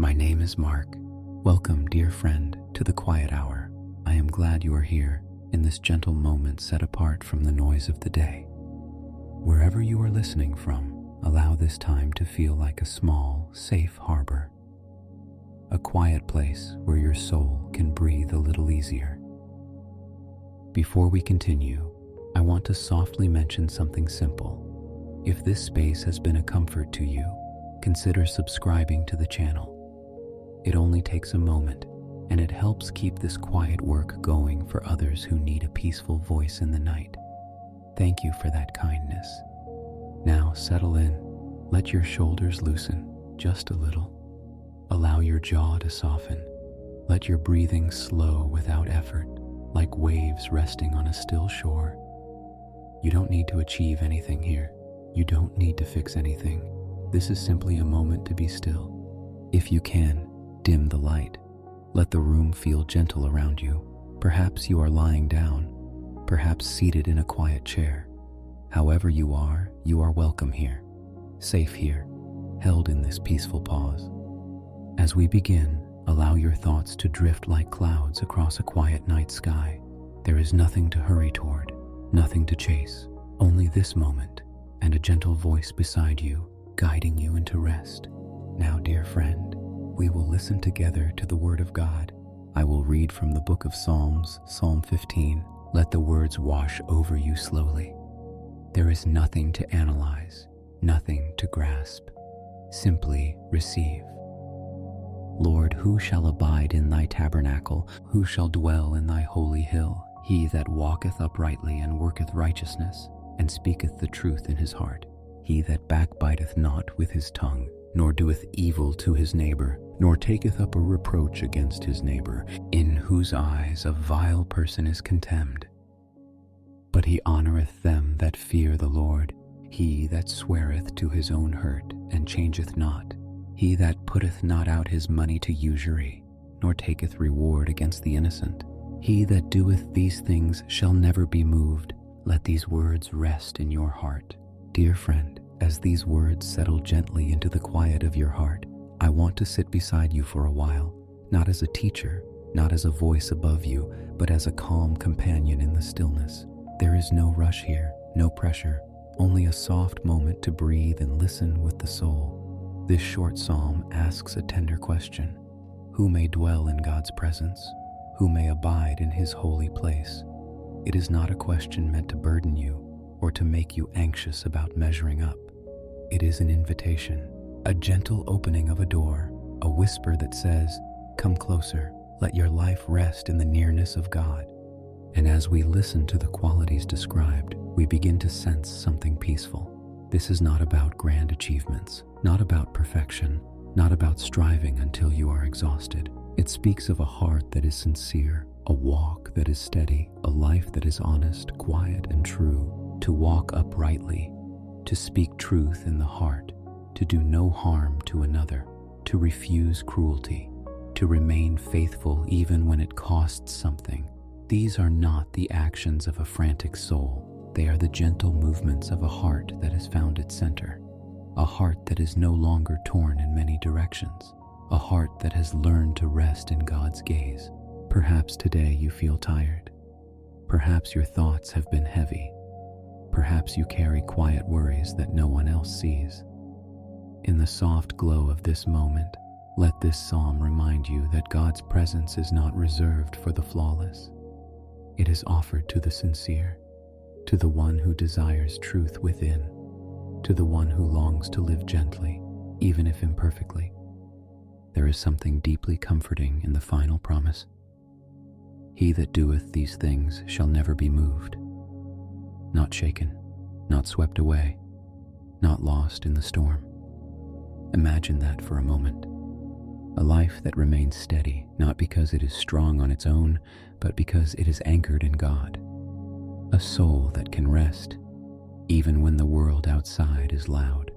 My name is Mark. Welcome, dear friend, to the Quiet Hour. I am glad you are here in this gentle moment set apart from the noise of the day. Wherever you are listening from, allow this time to feel like a small, safe harbor. A quiet place where your soul can breathe a little easier. Before we continue, I want to softly mention something simple. If this space has been a comfort to you, consider subscribing to the channel. It only takes a moment, and it helps keep this quiet work going for others who need a peaceful voice in the night. Thank you for that kindness. Now settle in. Let your shoulders loosen just a little. Allow your jaw to soften. Let your breathing slow without effort, like waves resting on a still shore. You don't need to achieve anything here. You don't need to fix anything. This is simply a moment to be still. If you can, dim the light. Let the room feel gentle around you. Perhaps you are lying down, perhaps seated in a quiet chair. However you are welcome here, safe here, held in this peaceful pause. As we begin, allow your thoughts to drift like clouds across a quiet night sky. There is nothing to hurry toward, nothing to chase, only this moment and a gentle voice beside you, guiding you into rest. Now, dear friend, we will listen together to the Word of God. I will read from the book of Psalms, Psalm 15. Let the words wash over you slowly. There is nothing to analyze, nothing to grasp. Simply receive. Lord, who shall abide in thy tabernacle? Who shall dwell in thy holy hill? He that walketh uprightly and worketh righteousness, and speaketh the truth in his heart. He that backbiteth not with his tongue, nor doeth evil to his neighbor, nor taketh up a reproach against his neighbor, in whose eyes a vile person is contemned. But he honoureth them that fear the Lord. He that sweareth to his own hurt, and changeth not. He that putteth not out his money to usury, nor taketh reward against the innocent. He that doeth these things shall never be moved. Let these words rest in your heart. Dear friend, as these words settle gently into the quiet of your heart, I want to sit beside you for a while, not as a teacher, not as a voice above you, but as a calm companion in the stillness. There is no rush here, no pressure, only a soft moment to breathe and listen with the soul. This short psalm asks a tender question. Who may dwell in God's presence? Who may abide in his holy place? It is not a question meant to burden you or to make you anxious about measuring up. It is an invitation, a gentle opening of a door, a whisper that says, "Come closer, let your life rest in the nearness of God." And as we listen to the qualities described, we begin to sense something peaceful. This is not about grand achievements, not about perfection, not about striving until you are exhausted. It speaks of a heart that is sincere, a walk that is steady, a life that is honest, quiet, and true, to walk uprightly, to speak truth in the heart, to do no harm to another, to refuse cruelty, to remain faithful even when it costs something. These are not the actions of a frantic soul. They are the gentle movements of a heart that has found its center, a heart that is no longer torn in many directions, a heart that has learned to rest in God's gaze. Perhaps today you feel tired. Perhaps your thoughts have been heavy. Perhaps you carry quiet worries that no one else sees. In the soft glow of this moment, let this psalm remind you that God's presence is not reserved for the flawless. It is offered to the sincere, to the one who desires truth within, to the one who longs to live gently, even if imperfectly. There is something deeply comforting in the final promise. He that doeth these things shall never be moved, not shaken, not swept away, not lost in the storm. Imagine that for a moment. A life that remains steady, not because it is strong on its own, but because it is anchored in God. A soul that can rest, even when the world outside is loud.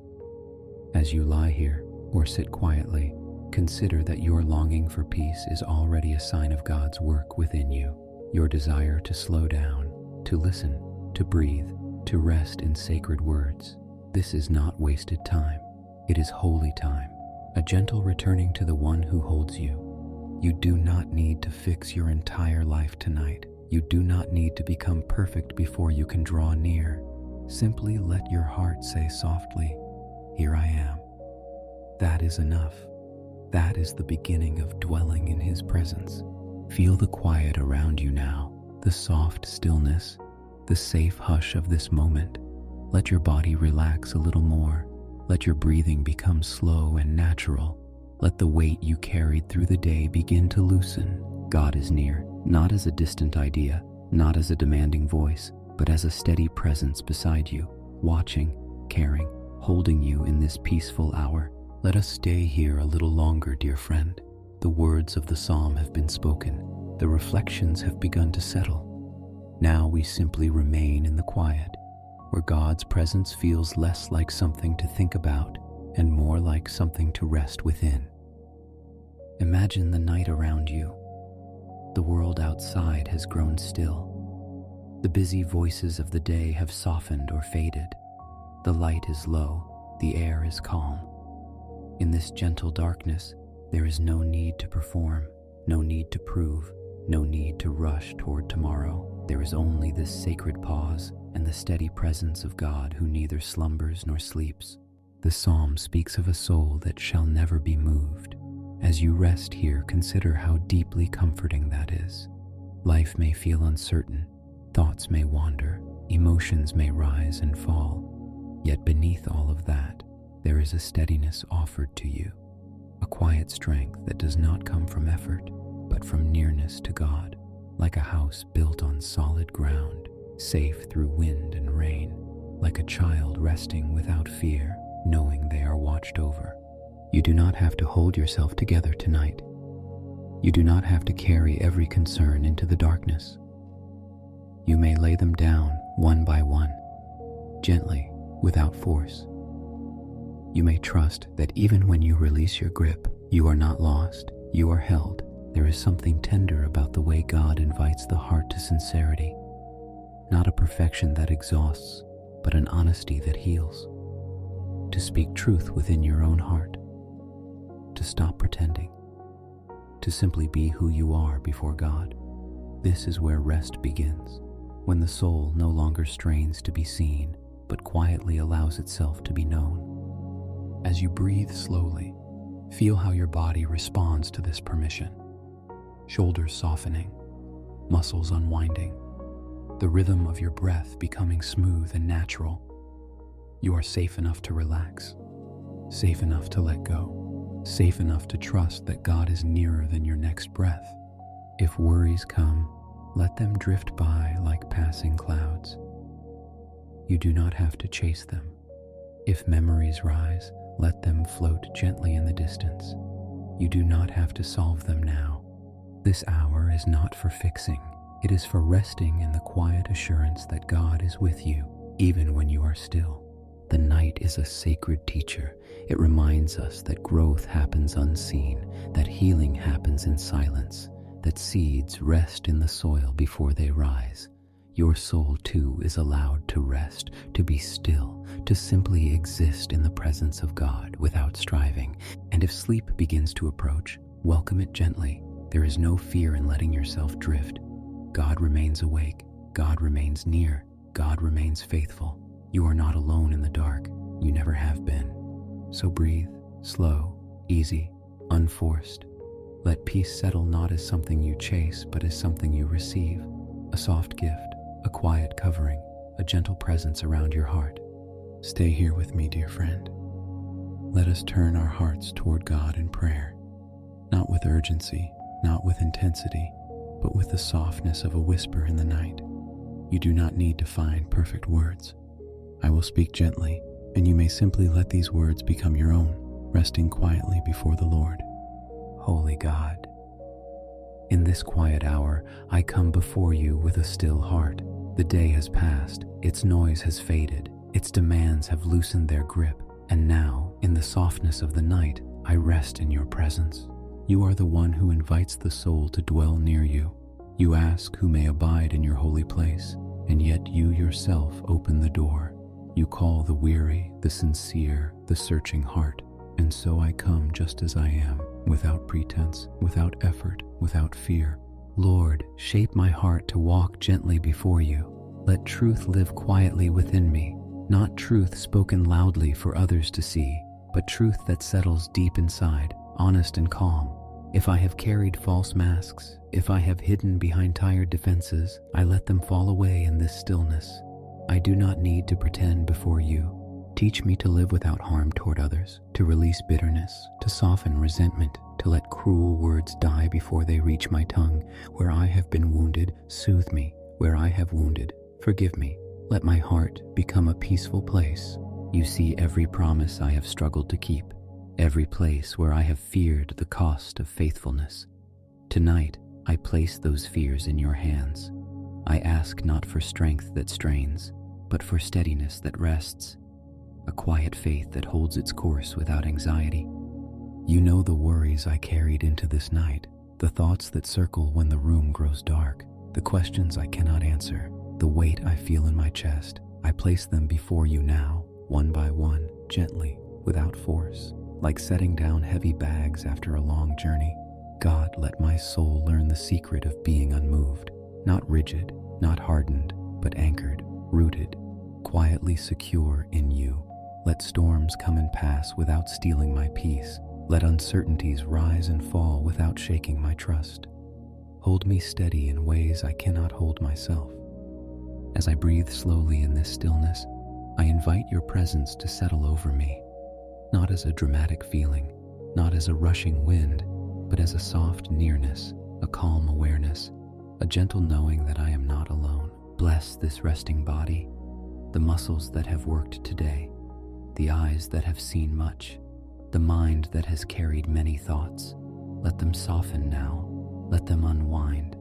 As you lie here or sit quietly, consider that your longing for peace is already a sign of God's work within you. Your desire to slow down, to listen, to breathe, to rest in sacred words. This is not wasted time. It is holy time, a gentle returning to the one who holds you. You do not need to fix your entire life tonight. You do not need to become perfect before you can draw near. Simply let your heart say softly, "Here I am." That is enough. That is the beginning of dwelling in His presence. Feel the quiet around you now, the soft stillness, the safe hush of this moment. Let your body relax a little more. Let your breathing become slow and natural. Let the weight you carried through the day begin to loosen. God is near, not as a distant idea, not as a demanding voice, but as a steady presence beside you, watching, caring, holding you in this peaceful hour. Let us stay here a little longer, dear friend. The words of the psalm have been spoken. The reflections have begun to settle. Now we simply remain in the quiet, where God's presence feels less like something to think about and more like something to rest within. Imagine the night around you. The world outside has grown still. The busy voices of the day have softened or faded. The light is low, the air is calm. In this gentle darkness, there is no need to perform, no need to prove, no need to rush toward tomorrow. There is only this sacred pause and the steady presence of God who neither slumbers nor sleeps. The psalm speaks of a soul that shall never be moved. As you rest here, consider how deeply comforting that is. Life may feel uncertain, thoughts may wander, emotions may rise and fall. Yet beneath all of that, there is a steadiness offered to you, a quiet strength that does not come from effort, but from nearness to God, like a house built on solid ground, safe through wind and rain, like a child resting without fear, knowing they are watched over. You do not have to hold yourself together tonight. You do not have to carry every concern into the darkness. You may lay them down one by one, gently, without force. You may trust that even when you release your grip, you are not lost, you are held. There is something tender about the way God invites the heart to sincerity. Not a perfection that exhausts, but an honesty that heals. To speak truth within your own heart. To stop pretending. To simply be who you are before God. This is where rest begins, when the soul no longer strains to be seen, but quietly allows itself to be known. As you breathe slowly, feel how your body responds to this permission. Shoulders softening, muscles unwinding, the rhythm of your breath becoming smooth and natural. You are safe enough to relax, safe enough to let go, safe enough to trust that God is nearer than your next breath. If worries come, let them drift by like passing clouds. You do not have to chase them. If memories rise, let them float gently in the distance. You do not have to solve them now. This hour is not for fixing. It is for resting in the quiet assurance that God is with you, even when you are still. The night is a sacred teacher. It reminds us that growth happens unseen, that healing happens in silence, that seeds rest in the soil before they rise. Your soul too is allowed to rest, to be still, to simply exist in the presence of God without striving. And if sleep begins to approach, welcome it gently. There is no fear in letting yourself drift. God remains awake. God remains near. God remains faithful. You are not alone in the dark. You never have been. So breathe, slow, easy, unforced. Let peace settle not as something you chase, but as something you receive. A soft gift. A quiet covering, a gentle presence around your heart. Stay here with me, dear friend. Let us turn our hearts toward God in prayer, not with urgency, not with intensity, but with the softness of a whisper in the night. You do not need to find perfect words. I will speak gently, and you may simply let these words become your own, resting quietly before the Lord. Holy God, in this quiet hour, I come before you with a still heart. The day has passed, its noise has faded, its demands have loosened their grip, and now, in the softness of the night, I rest in your presence. You are the one who invites the soul to dwell near you. You ask who may abide in your holy place, and yet you yourself open the door. You call the weary, the sincere, the searching heart. And so I come just as I am, without pretense, without effort, without fear. Lord, shape my heart to walk gently before you. Let truth live quietly within me, not truth spoken loudly for others to see, but truth that settles deep inside, honest and calm. If I have carried false masks, if I have hidden behind tired defenses, I let them fall away in this stillness. I do not need to pretend before you. Teach me to live without harm toward others, to release bitterness, to soften resentment, to let cruel words die before they reach my tongue. Where I have been wounded, soothe me. Where I have wounded, forgive me. Let my heart become a peaceful place. You see every promise I have struggled to keep, every place where I have feared the cost of faithfulness. Tonight, I place those fears in your hands. I ask not for strength that strains, but for steadiness that rests, a quiet faith that holds its course without anxiety. You know the worries I carried into this night, the thoughts that circle when the room grows dark, the questions I cannot answer, the weight I feel in my chest. I place them before you now, one by one, gently, without force, like setting down heavy bags after a long journey. God, let my soul learn the secret of being unmoved, not rigid, not hardened, but anchored, rooted, quietly secure in you. Let storms come and pass without stealing my peace. Let uncertainties rise and fall without shaking my trust. Hold me steady in ways I cannot hold myself. As I breathe slowly in this stillness, I invite your presence to settle over me, not as a dramatic feeling, not as a rushing wind, but as a soft nearness, a calm awareness, a gentle knowing that I am not alone. Bless this resting body, the muscles that have worked today, the eyes that have seen much, the mind that has carried many thoughts. Let them soften now, let them unwind,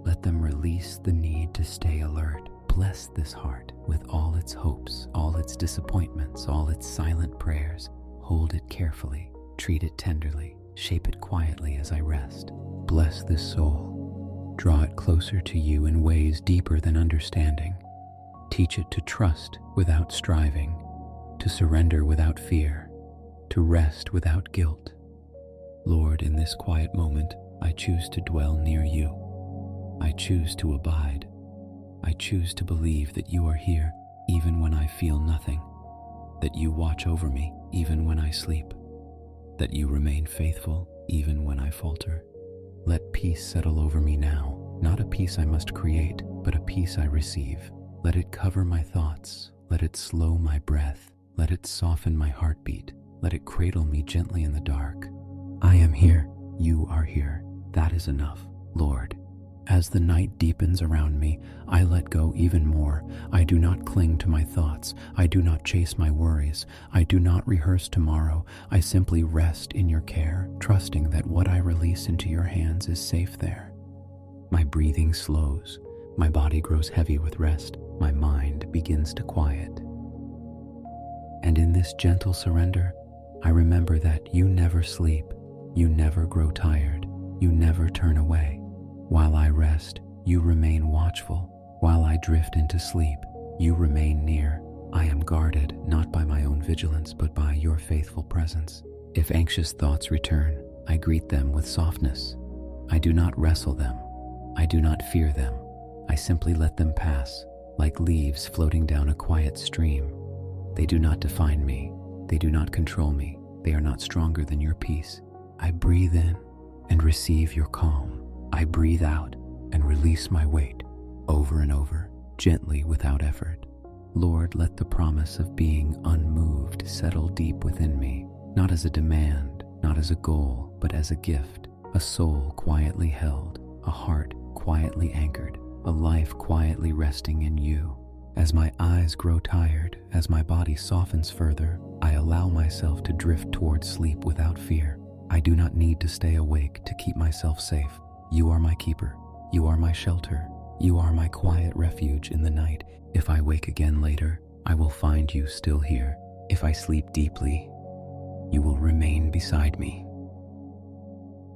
let them release the need to stay alert. Bless this heart with all its hopes, all its disappointments, all its silent prayers. Hold it carefully, treat it tenderly, shape it quietly as I rest. Bless this soul. Draw it closer to you in ways deeper than understanding. Teach it to trust without striving, to surrender without fear, to rest without guilt. Lord, in this quiet moment, I choose to dwell near you. I choose to abide. I choose to believe that you are here even when I feel nothing, that you watch over me even when I sleep, that you remain faithful even when I falter. Let peace settle over me now, not a peace I must create, but a peace I receive. Let it cover my thoughts, let it slow my breath, let it soften my heartbeat, let it cradle me gently in the dark. I am here, you are here, that is enough, Lord. As the night deepens around me, I let go even more. I do not cling to my thoughts. I do not chase my worries. I do not rehearse tomorrow. I simply rest in your care, trusting that what I release into your hands is safe there. My breathing slows. My body grows heavy with rest. My mind begins to quiet. And in this gentle surrender, I remember that you never sleep. You never grow tired. You never turn away. While I rest, you remain watchful. While I drift into sleep, you remain near. I am guarded not by my own vigilance, but by your faithful presence. If anxious thoughts return, I greet them with softness. I do not wrestle them. I do not fear them. I simply let them pass, like leaves floating down a quiet stream. They do not define me. They do not control me. They are not stronger than your peace. I breathe in and receive your calm. I breathe out and release my weight over and over, gently without effort. Lord, let the promise of being unmoved settle deep within me, not as a demand, not as a goal, but as a gift, a soul quietly held, a heart quietly anchored, a life quietly resting in you. As my eyes grow tired, as my body softens further, I allow myself to drift towards sleep without fear. I do not need to stay awake to keep myself safe. You are my keeper. You are my shelter. You are my quiet refuge in the night. If I wake again later, I will find you still here. If I sleep deeply, you will remain beside me.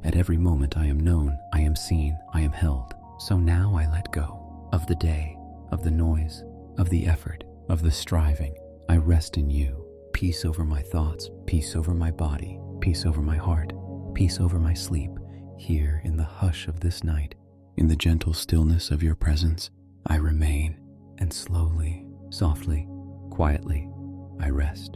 At every moment I am known, I am seen, I am held. So now I let go of the day, of the noise, of the effort, of the striving. I rest in you, peace over my thoughts, peace over my body, peace over my heart, peace over my sleep. Here in the hush of this night, in the gentle stillness of your presence, I remain, and slowly, softly, quietly, I rest.